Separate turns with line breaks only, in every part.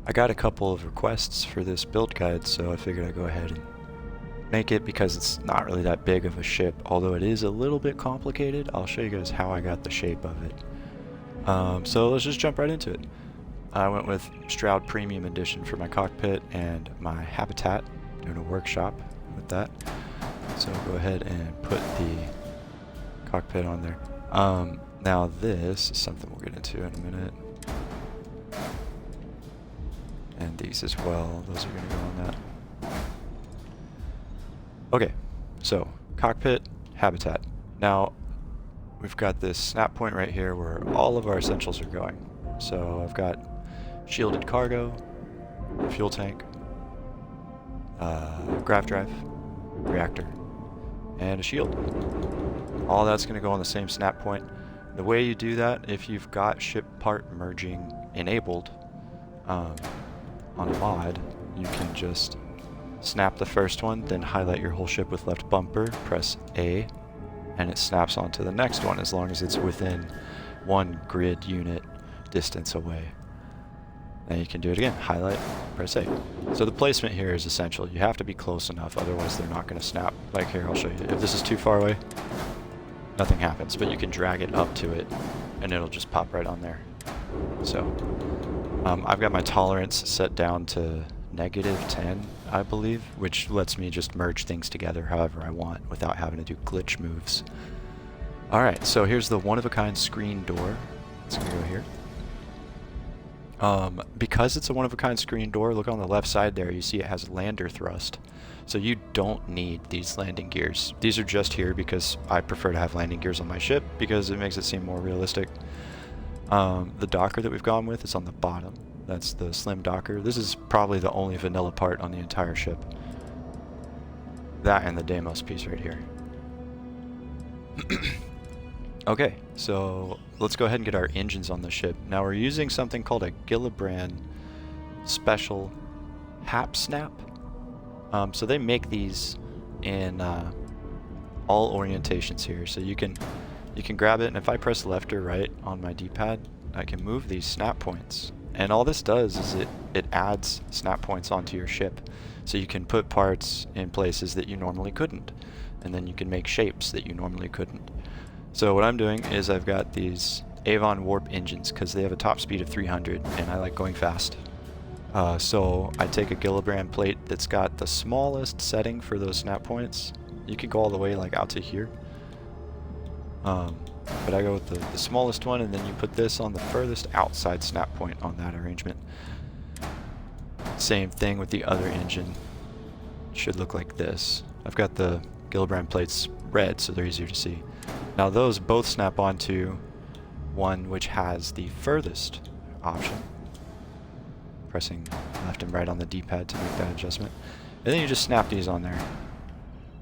I got a couple of requests for this build guide, so I figured I'd go ahead and make it because it's not really that big of a ship, although it is a little bit complicated. I'll show you guys how I got the shape of it. So let's just jump right into it. I went with Stroud Premium Edition for my cockpit and my habitat, doing a workshop with that. So go ahead and put the cockpit on there. Now this is something we'll get into in a minute. And these as well, those are going to go on that. Okay, so cockpit, habitat. Now we've got this snap point right here where all of our essentials are going. So I've got shielded cargo, fuel tank, grav drive, reactor, and a shield. All that's going to go on the same snap point. The way you do that, if you've got ship part merging enabled on a mod, you can just snap the first one, then highlight your whole ship with left bumper, press A, and it snaps onto the next one as long as it's within one grid unit distance away. Then you can do it again, highlight, press A. So the placement here is essential. You have to be close enough, otherwise they're not going to snap. Like here, I'll show you. If this is too far away, nothing happens, but you can drag it up to it and it'll just pop right on there. So I've got my tolerance set down to -10, I believe, which lets me just merge things together however I want without having to do glitch moves. Alright, so here's the one-of-a-kind screen door. It's going to go here. Because it's a one-of-a-kind screen door, look on the left side there, you see it has lander thrust. So you don't need these landing gears. These are just here because I prefer to have landing gears on my ship because it makes it seem more realistic. The docker that we've gone with is on the bottom. That's the slim docker. This is probably the only vanilla part on the entire ship. That and the Deimos piece right here. Okay, so let's go ahead and get our engines on the ship. Now we're using something called a Gillibrand Special Hap Snap. So they make these in all orientations here. So you can grab it, and if I press left or right on my D-pad, I can move these snap points. And all this does is it adds snap points onto your ship. So you can put parts in places that you normally couldn't. And then you can make shapes that you normally couldn't. So what I'm doing is I've got these Avon Warp engines because they have a top speed of 300 and I like going fast. So I take a Gillibrand plate that's got the smallest setting for those snap points. You can go all the way like out to here. But I go with the smallest one, and then you put this on the furthest outside snap point on that arrangement. Same thing with the other engine. It should look like this. I've got the Gillibrand plates red, so they're easier to see. Now those both snap onto one which has the furthest option. Pressing left and right on the D-pad to make that adjustment. And then you just snap these on there.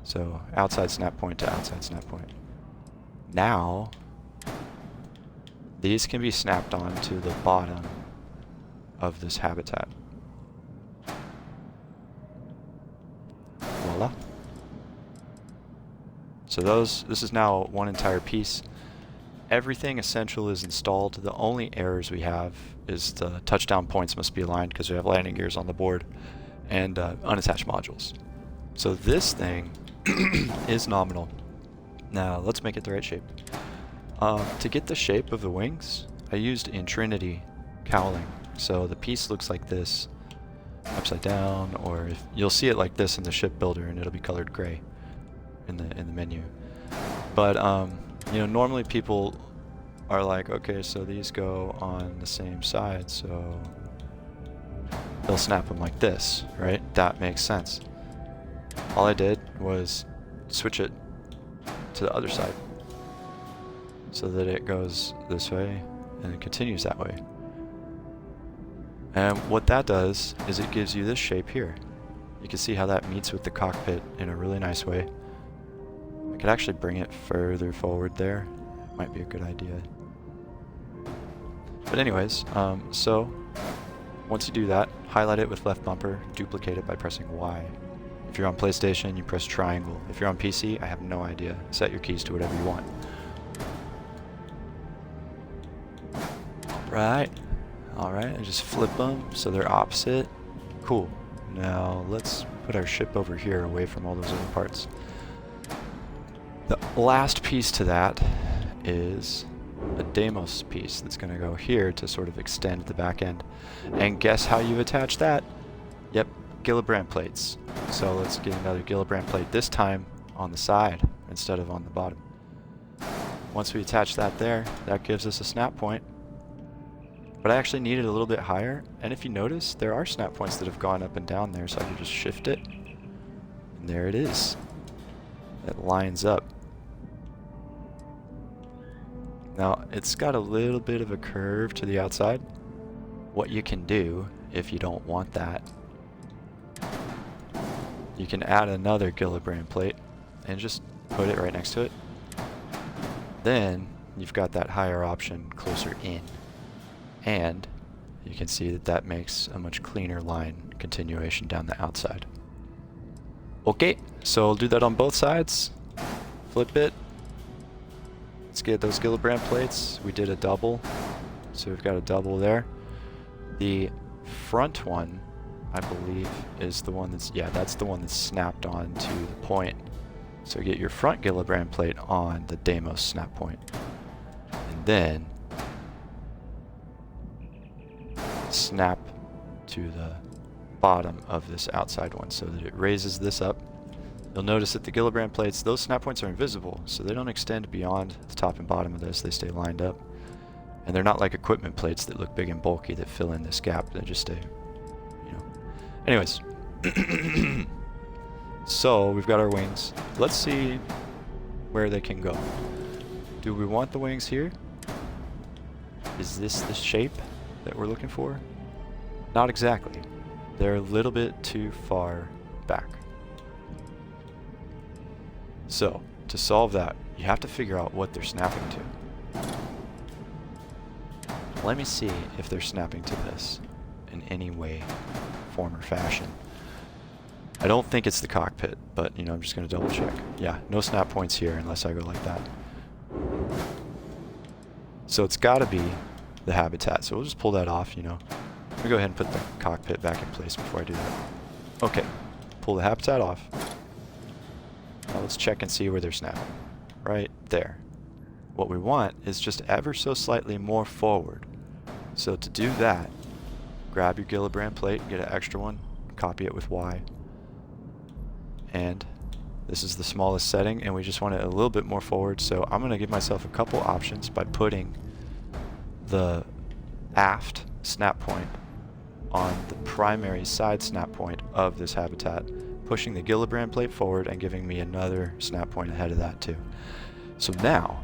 So outside snap point to outside snap point. Now, these can be snapped on to the bottom of this habitat. Voila. So this is now one entire piece. Everything essential is installed. The only errors we have is the touchdown points must be aligned because we have landing gears on the board and unattached modules. So this thing is nominal. Now let's make it the right shape. To get the shape of the wings, I used Intrinity cowling. So the piece looks like this, upside down, or you'll see it like this in the ship builder, and it'll be colored gray in the menu. But you know, normally people are like, okay, so these go on the same side, so they'll snap them like this, right? That makes sense. All I did was switch it to the other side so that it goes this way and it continues that way. And what that does is it gives you this shape here. You can see how that meets with the cockpit in a really nice way. I could actually bring it further forward there. Might be a good idea. But anyways, so once you do that, highlight it with left bumper, duplicate it by pressing Y. If you're on PlayStation, you press triangle. If you're on PC, I have no idea. Set your keys to whatever you want. Alright, I just flip them so they're opposite. Cool. Now let's put our ship over here away from all those other parts. The last piece to that is a Deimos piece that's going to go here to sort of extend the back end. And guess how you attach that? Yep, Gillibrand plates. So let's get another Gillibrand plate, this time on the side instead of on the bottom. Once we attach that there, that gives us a snap point. But I actually need it a little bit higher, and if you notice, there are snap points that have gone up and down there, so I can just shift it, and there it is. It lines up. Now, it's got a little bit of a curve to the outside. What you can do, if you don't want that, you can add another Gillibrand plate, and just put it right next to it. Then, you've got that higher option closer in. And you can see that that makes a much cleaner line continuation down the outside. Okay, so I'll do that on both sides. Flip it. Let's get those Gillibrand plates. We did a double, so we've got a double there. The front one, I believe, is the one that's, yeah, that's the one that's snapped on to the point. So get your front Gillibrand plate on the Deimos snap point. And then snap to the bottom of this outside one so that it raises this up. You'll notice that the Gillibrand plates, those snap points are invisible, so they don't extend beyond the top and bottom of this. They stay lined up. And they're not like equipment plates that look big and bulky that fill in this gap. They just stay, you know. Anyways. So, we've got our wings. Let's see where they can go. Do we want the wings here? Is this the shape that we're looking for? Not exactly. They're a little bit too far back. So, to solve that, you have to figure out what they're snapping to. Let me see if they're snapping to this in any way, form, or fashion. I don't think it's the cockpit, but, you know, I'm just going to double check. Yeah, no snap points here unless I go like that. So it's got to be the habitat, so we'll just pull that off, you know. Let me go ahead and put the cockpit back in place before I do that. Okay, pull the habitat off. Now let's check and see where they're snapping. Right there. What we want is just ever so slightly more forward. So to do that, grab your Gillibrand plate, get an extra one, copy it with Y. And this is the smallest setting, and we just want it a little bit more forward, so I'm going to give myself a couple options by putting the aft snap point on the primary side snap point of this habitat, pushing the Gillibrand plate forward and giving me another snap point ahead of that too. So now,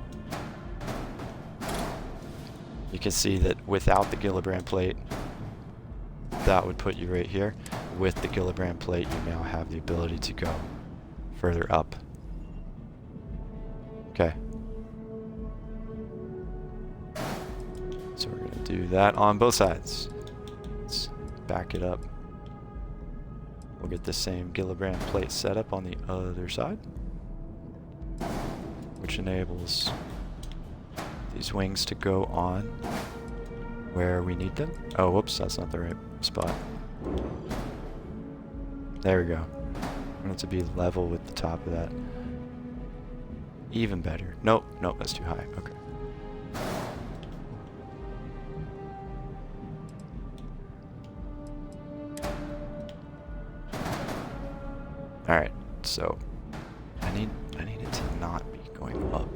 you can see that without the Gillibrand plate, that would put you right here. With the Gillibrand plate, you now have the ability to go further up. Okay. So we're going to do that on both sides. Let's back it up. We'll get the same Gillibrand plate set up on the other side, which enables these wings to go on where we need them. Oh, whoops, that's not the right spot. There we go. I want it to be level with the top of that. Even better. Nope, nope, that's too high. Okay. Alright, so I need it to not be going up.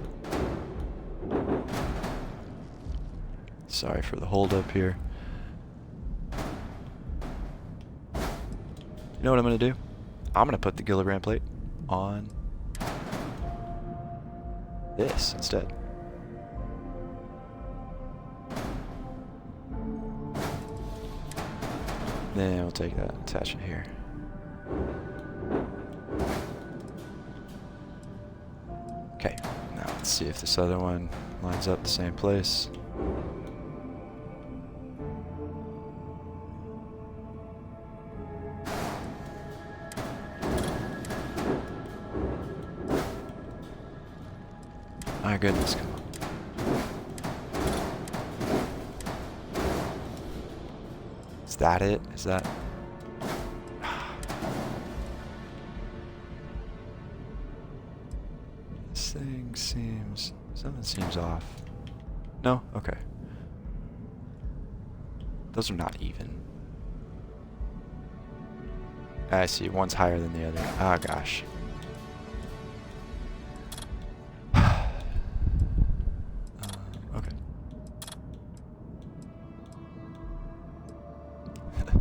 Sorry for the hold up here. You know what I'm going to do? I'm going to put the Gillibrand plate on this instead. Then we'll take that and attach it here. Okay, now let's see if this other one lines up the same place. My goodness, come on. Is that it? Is that... This thing seems... Something seems off. No? Okay. Those are not even. I see, one's higher than the other. Oh gosh. Okay.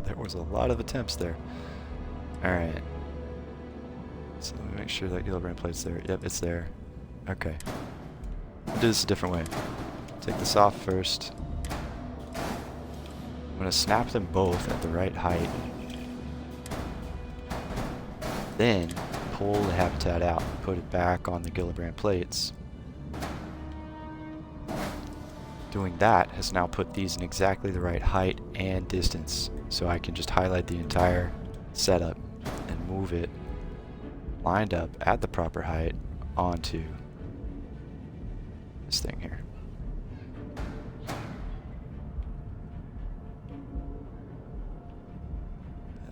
There was a lot of attempts there. Alright. So let me make sure that Gillibrand plate's there. Yep, it's there. Okay. I'll do this a different way. Take this off first. I'm going to snap them both at the right height. Then pull the habitat out and put it back on the Gillibrand plates. Doing that has now put these in exactly the right height and distance, so I can just highlight the entire setup and move it lined up at the proper height onto this thing here.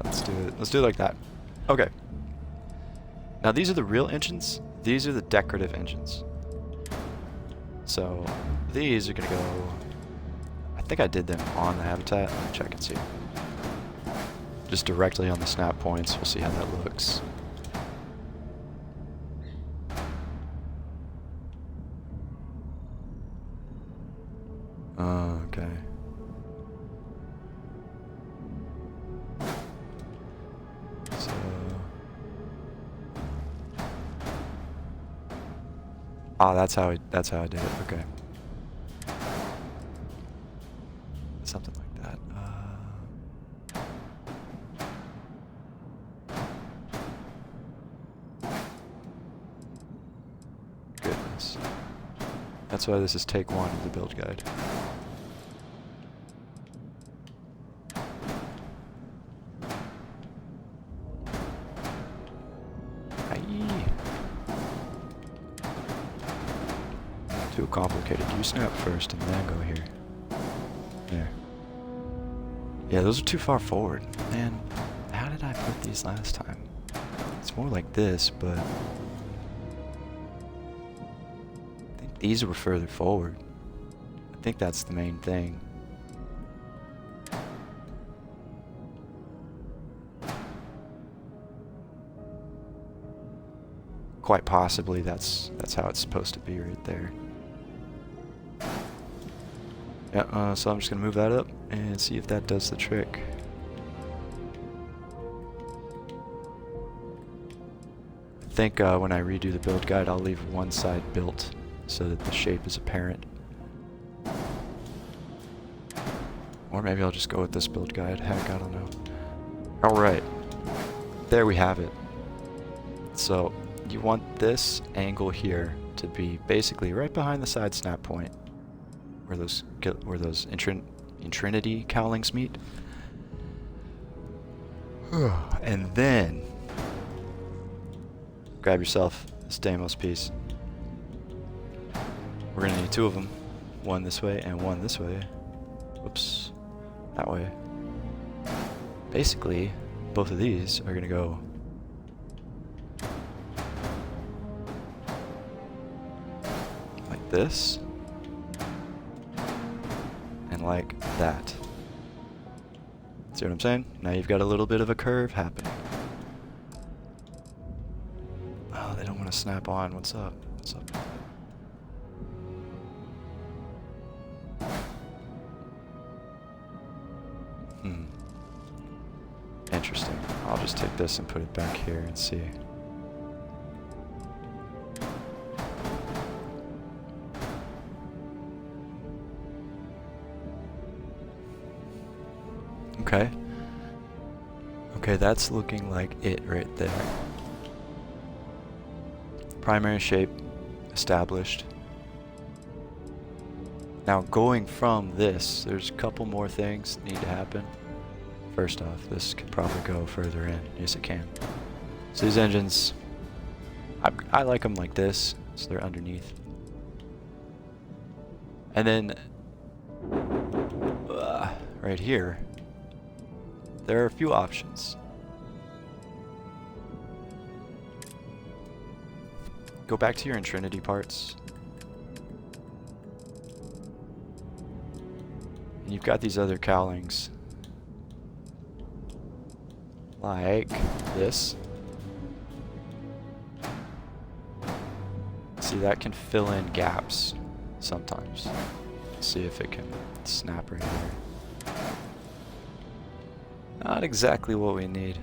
Let's do it. Let's do it like that. Okay. Now these are the real engines. These are the decorative engines. So these are gonna go. I think I did them on the habitat. Let me check and see. Just directly on the snap points. We'll see how that looks. Okay. So that's how I did it. Okay. Something like that. Goodness. That's why this is take one of the build guide. Too complicated. You snap first and then go here. There. Yeah, those are too far forward. Man, how did I put these last time? It's more like this, but I think these were further forward. I think that's the main thing. Quite possibly that's how it's supposed to be right there. Yeah, so I'm just going to move that up and see if that does the trick. I think when I redo the build guide, I'll leave one side built so that the shape is apparent. Or maybe I'll just go with this build guide. Heck, I don't know. Alright. There we have it. So, you want this angle here to be basically right behind the side snap point. Where those Intrinity cowlings meet. And then grab yourself this Deimos piece. We're gonna need two of them. One this way and one this way. Whoops. That way. Basically, both of these are gonna go like this. Like that. See what I'm saying? Now you've got a little bit of a curve happening. Oh, they don't want to snap on. What's up? What's up? Interesting. I'll just take this and put it back here and see. Okay. Okay, that's looking like it right there. Primary shape established. Now going from this, there's a couple more things that need to happen. First off, this could probably go further in. Yes, it can. So these engines, I like them like this, so they're underneath. And then, right here, there are a few options. Go back to your Intrinity parts. And you've got these other cowlings. Like this. See, that can fill in gaps sometimes. See if it can snap right there. Not exactly what we need.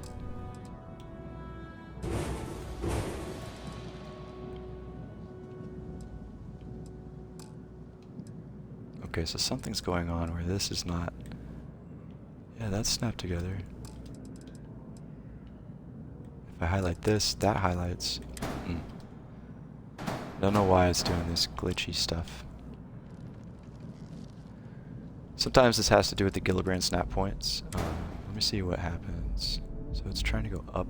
Okay, so something's going on where this is not... Yeah, that's snapped together. If I highlight this, that highlights. Don't know why it's doing this glitchy stuff. Sometimes this has to do with the Gillibrand snap points. Let me see what happens. So it's trying to go up.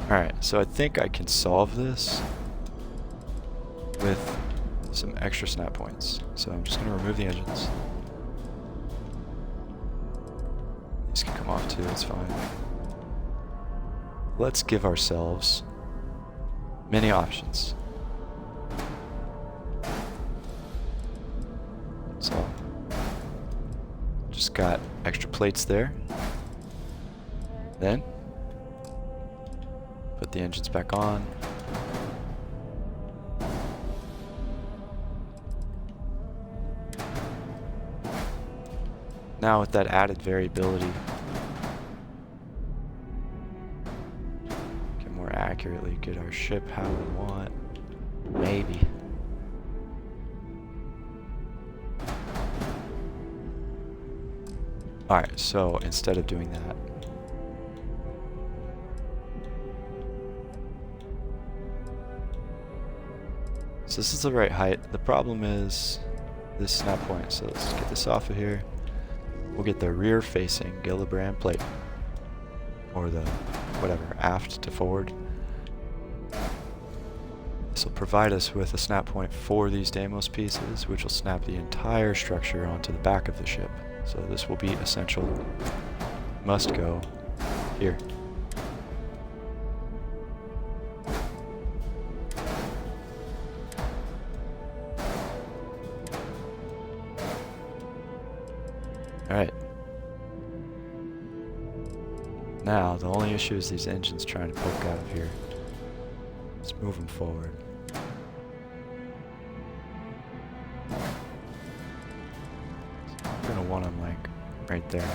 Alright, so I think I can solve this with some extra snap points. So I'm just going to remove the engines. These can come off too, that's fine. Let's give ourselves many options. So, just got extra plates there. Then, put the engines back on. Now with that added variability, can more accurately get our ship how we want. Maybe. Alright, so instead of doing that, so this is the right height. The problem is this snap point. So let's get this off of here. We'll get the rear facing Gillibrand plate, or the whatever, aft to forward. This will provide us with a snap point for these Deimos pieces, which will snap the entire structure onto the back of the ship. So this will be essential, must go here. Alright. Now, the only issue is these engines trying to poke out of here. Let's move them forward. I'm gonna want them like right there.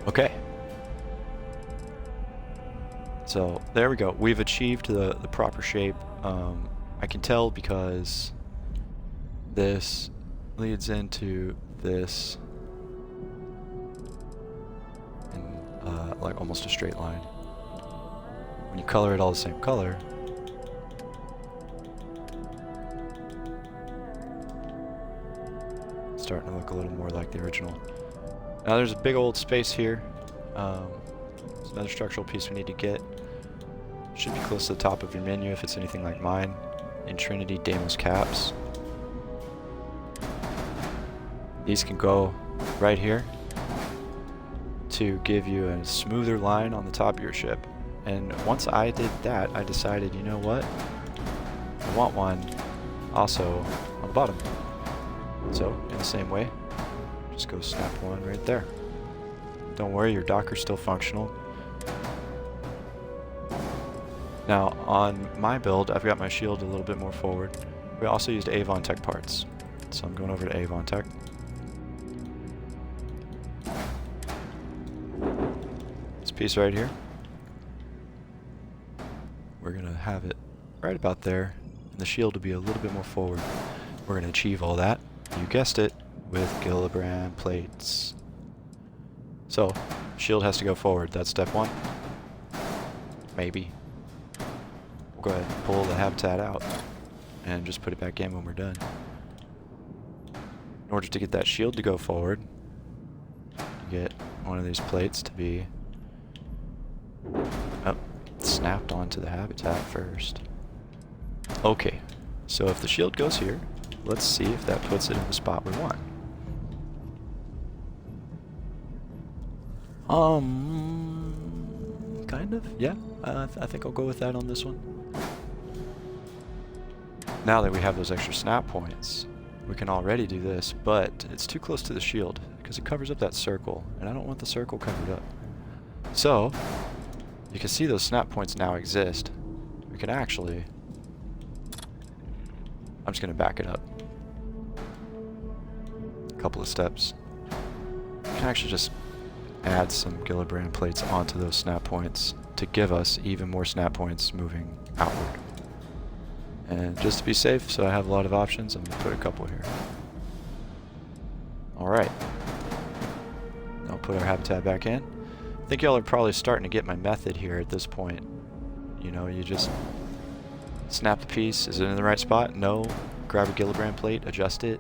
Okay. So there we go. We've achieved the proper shape. I can tell because this leads into this in like almost a straight line. When you color it all the same color, it's starting to look a little more like the original. Now there's a big old space here. There's another structural piece we need to get. Should be close to the top of your menu if it's anything like mine. Intrinity Deimos caps. These can go right here to give you a smoother line on the top of your ship. And once I did that, I decided, you know what? I want one also on the bottom. So, in the same way, just go snap one right there. Don't worry, your docker's still functional. Now, on my build, I've got my shield a little bit more forward. We also used Avontech parts. So I'm going over to Avontech. This piece right here, we're going to have it right about there, and the shield will be a little bit more forward. We're going to achieve all that, you guessed it, with Gillibrand plates. So, shield has to go forward. That's step one. Maybe. We'll go ahead and pull the habitat out and just put it back in when we're done. In order to get that shield to go forward, you get one of these plates to be snapped onto the habitat first. Okay, so if the shield goes here, let's see if that puts it in the spot we want. Kind of, yeah. I think I'll go with that on this one. Now that we have those extra snap points, we can already do this, but it's too close to the shield because it covers up that circle, and I don't want the circle covered up. So, you can see those snap points now exist. We can actually... I'm just going to back it up a couple of steps. We can actually just add some Gillibrand plates onto those snap points to give us even more snap points moving outward. And just to be safe, so I have a lot of options, I'm going to put a couple here. Alright. I'll put our habitat back in. I think y'all are probably starting to get my method here at this point. You know, you just snap the piece. Is it in the right spot? No. Grab a Gillibrand plate, adjust it.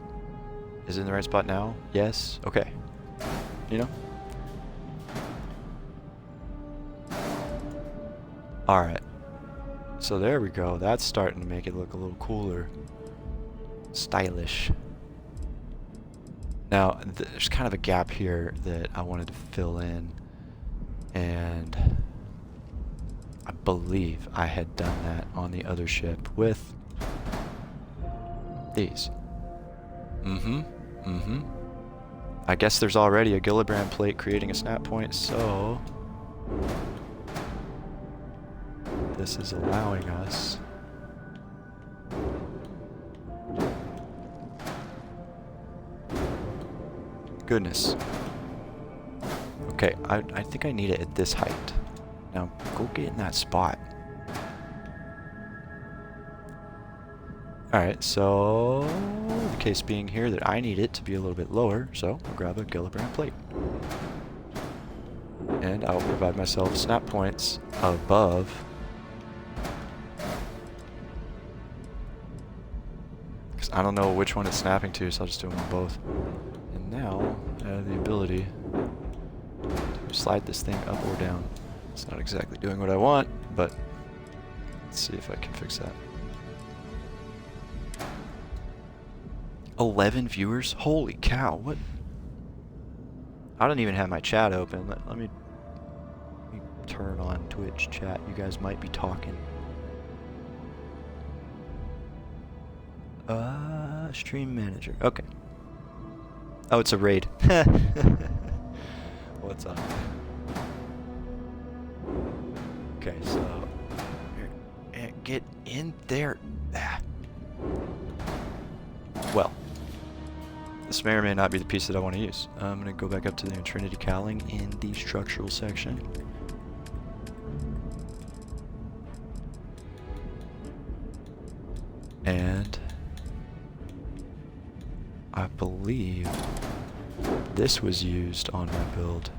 Is it in the right spot now? Yes. Okay. You know? Alright. So there we go. That's starting to make it look a little cooler. Stylish. Now, there's kind of a gap here that I wanted to fill in. And I believe I had done that on the other ship with these. I guess there's already a Gillibrand plate creating a snap point, so this is allowing us goodness. Okay, I think I need it at this height. Now, go get in that spot. Alright, so the case being here that I need it to be a little bit lower, so I'll grab a Gillibrand plate. And I'll provide myself snap points above. Because I don't know which one it's snapping to, so I'll just do them on both. And now I have the ability to slide this thing up or down. It's not exactly doing what I want, but let's see if I can fix that. 11 viewers? Holy cow, what? I don't even have my chat open. Let me turn on Twitch chat. You guys might be talking. Stream manager. Okay. Oh, it's a raid. What's up? Okay, so here, get in there. Well, this may or may not be the piece that I want to use. I'm going to go back up to the Intrinity cowling in the structural section. And I believe this was used on my build.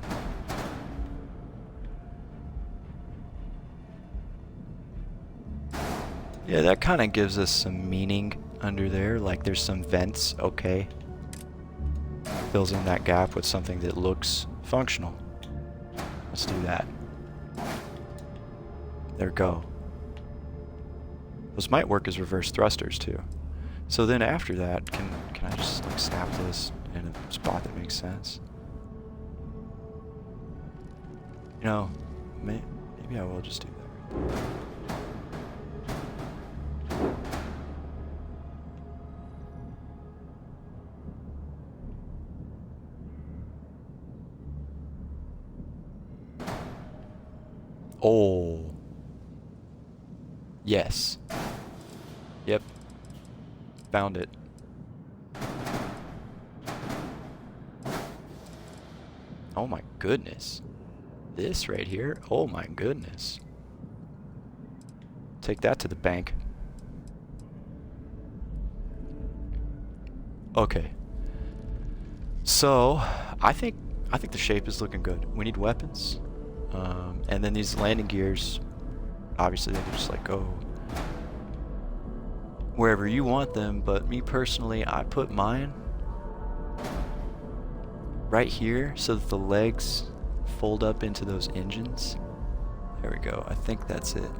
Yeah, that kind of gives us some meaning under there, like there's some vents, okay. Fills in that gap with something that looks functional. Let's do that. There we go. Those might work as reverse thrusters too. So then after that, can I just like snap this in a spot that makes sense? You know, maybe I will just do that right there. Oh. Yes. Yep. Found it. Oh my goodness. This right here? Oh my goodness. Take that to the bank. Okay. So, I think the shape is looking good. We need weapons. And then these landing gears, obviously they can just like go wherever you want them, but me personally, I put mine right here so that the legs fold up into those engines. There we go. I think that's it.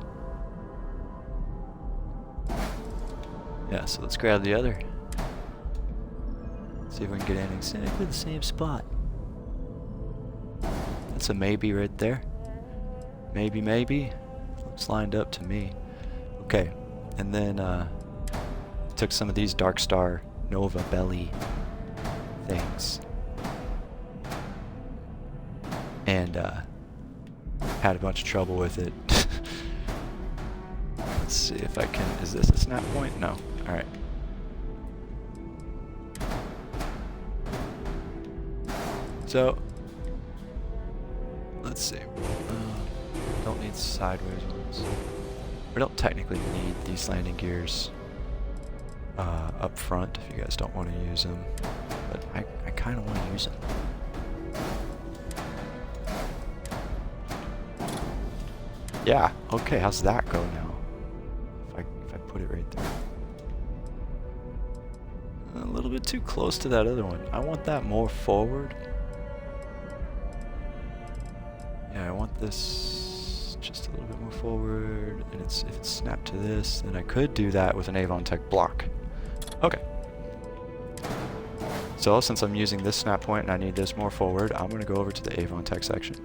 Yeah, so let's grab the other. See if we can get in exactly the same spot. That's a maybe right there. Maybe, maybe. Looks lined up to me. Okay, and then took some of these Darkstar Nova belly things and had a bunch of trouble with it. Let's see if I can. Is this a snap point? No. All right. So let's see. Don't need sideways ones. We don't technically need these landing gears up front if you guys don't want to use them, but I kind of want to use them. Yeah, okay, how's that go now? If I put it right there. A little bit too close to that other one. I want that more forward. Yeah, I want this just a little bit more forward, and if it's snapped to this, then I could do that with an Avontech block. Okay. So since I'm using this snap point and I need this more forward, I'm going to go over to the Avontech section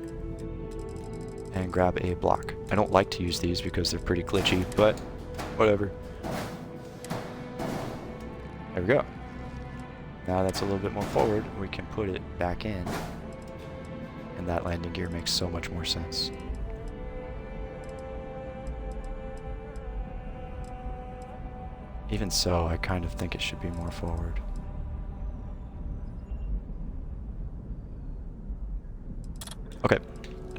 and grab a block. I don't like to use these because they're pretty glitchy, but whatever. There we go. Now that's a little bit more forward, we can put it back in, and that landing gear makes so much more sense. Even so, I kind of think it should be more forward. Okay,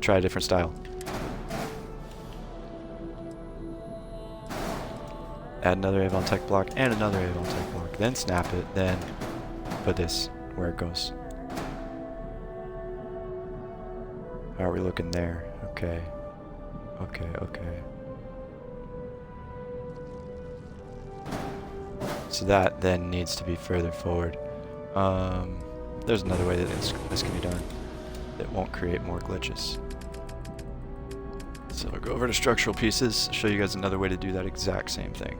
try a different style. Add another Avontech block and another Avontech block, then snap it, then put this where it goes. How are we looking there? Okay. Okay, okay. So that then needs to be further forward. There's another way that this can be done that won't create more glitches. So I'll go over to structural pieces, show you guys another way to do that exact same thing.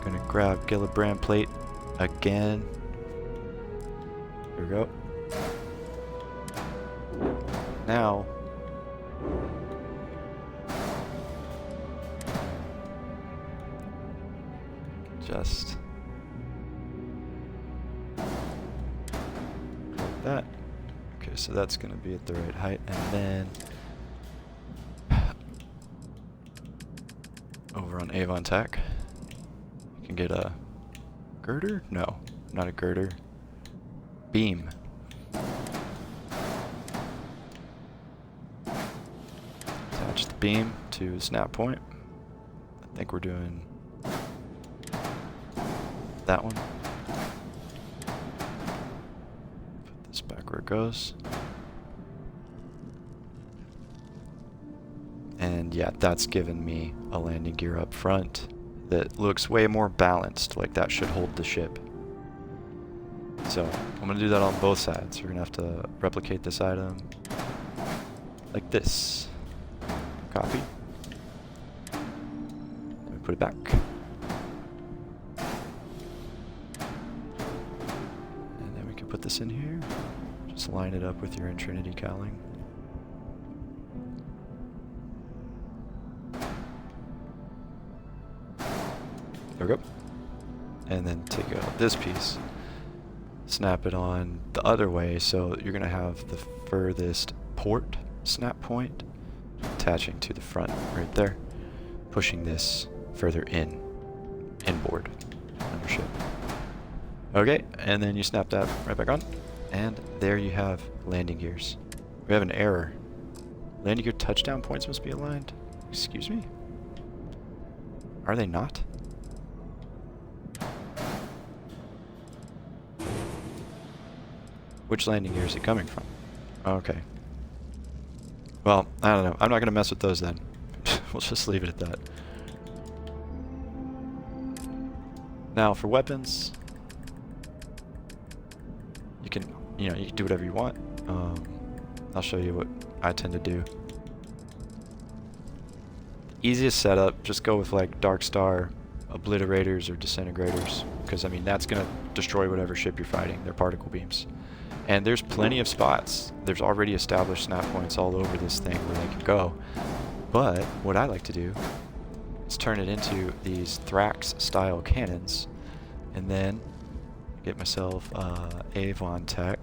Gonna grab Gillibrand plate again. Here we go. Now just like that. Okay, so that's going to be at the right height, and then over on Avontech, you can get a girder? No, not a girder. Beam. Attach the beam to the snap point. I think we're doing that one. Put this back where it goes. And yeah, that's given me a landing gear up front that looks way more balanced, like that should hold the ship. So I'm going to do that on both sides. We're going to have to replicate this item like this. Copy. Let me put it back. And then we can put this in here. Just line it up with your Intrinity cowling. There we go. And then take out this piece. Snap it on the other way, so you're going to have the furthest port snap point attaching to the front right there, pushing this further inboard on your ship. Okay, and then you snap that right back on, and there you have landing gears. We have an error. Landing gear touchdown points must be aligned. Excuse me? Are they not? Which landing gear is it coming from? Okay. Well, I don't know. I'm not going to mess with those then. We'll just leave it at that. Now for weapons, you can do whatever you want. I'll show you what I tend to do. Easiest setup, just go with like Darkstar obliterators or disintegrators, because I mean that's gonna destroy whatever ship you're fighting. They're particle beams, and there's plenty of spots. There's already established snap points all over this thing where they can go. But what I like to do is turn it into these Thrax style cannons, and then get myself Avontech.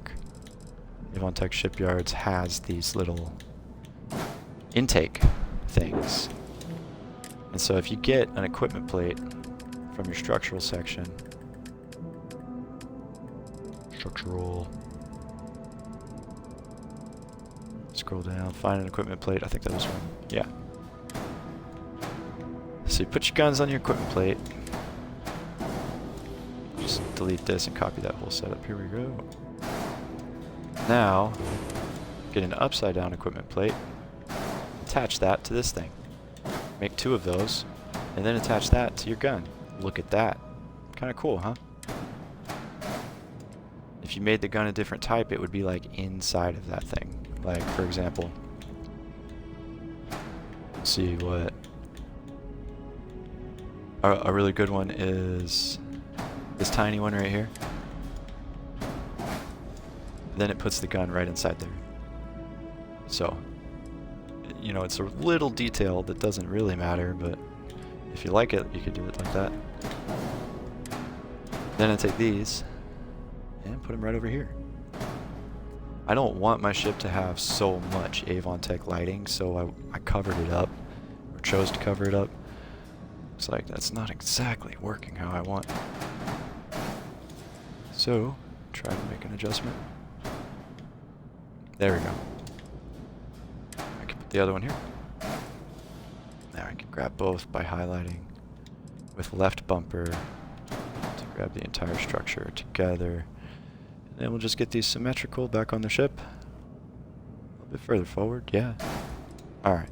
Avontech Shipyards has these little intake things. And so if you get an equipment plate from your structural section, scroll down, find an equipment plate, I think that was one, yeah. So you put your guns on your equipment plate, just delete this and copy that whole setup, here we go. Now, get an upside down equipment plate, attach that to this thing. Make 2 of those, and then attach that to your gun. Look at that. Kind of cool, huh? If you made the gun a different type, it would be like inside of that thing. Like, for example, let's see what... A really good one is this tiny one right here. Then it puts the gun right inside there. So, you know, it's a little detail that doesn't really matter, but if you like it, you could do it like that. Then I take these and put them right over here. I don't want my ship to have so much Avontech lighting, so I covered it up, or chose to cover it up. It's like, that's not exactly working how I want. So, try to make an adjustment. There we go. I can put the other one here. Now I can grab both by highlighting with left bumper to grab the entire structure together. And then we'll just get these symmetrical back on the ship. A little bit further forward, yeah. Alright.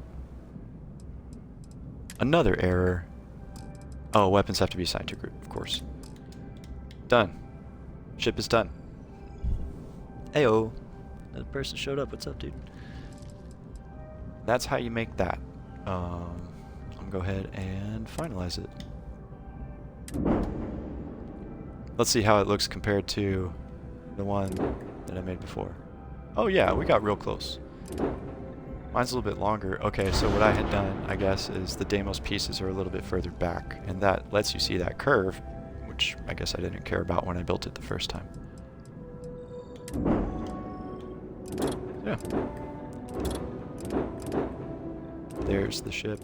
Another error. Oh, weapons have to be assigned to a group, of course. Done. Ship is done. Heyo. Another person showed up. What's up, dude? That's how you make that. I'm gonna go ahead and finalize it. Let's see how it looks compared to the one that I made before. Oh yeah, we got real close. Mine's a little bit longer. Okay, so what I had done, I guess, is the Deimos pieces are a little bit further back, and that lets you see that curve, which I guess I didn't care about when I built it the first time. Yeah. There's the ship.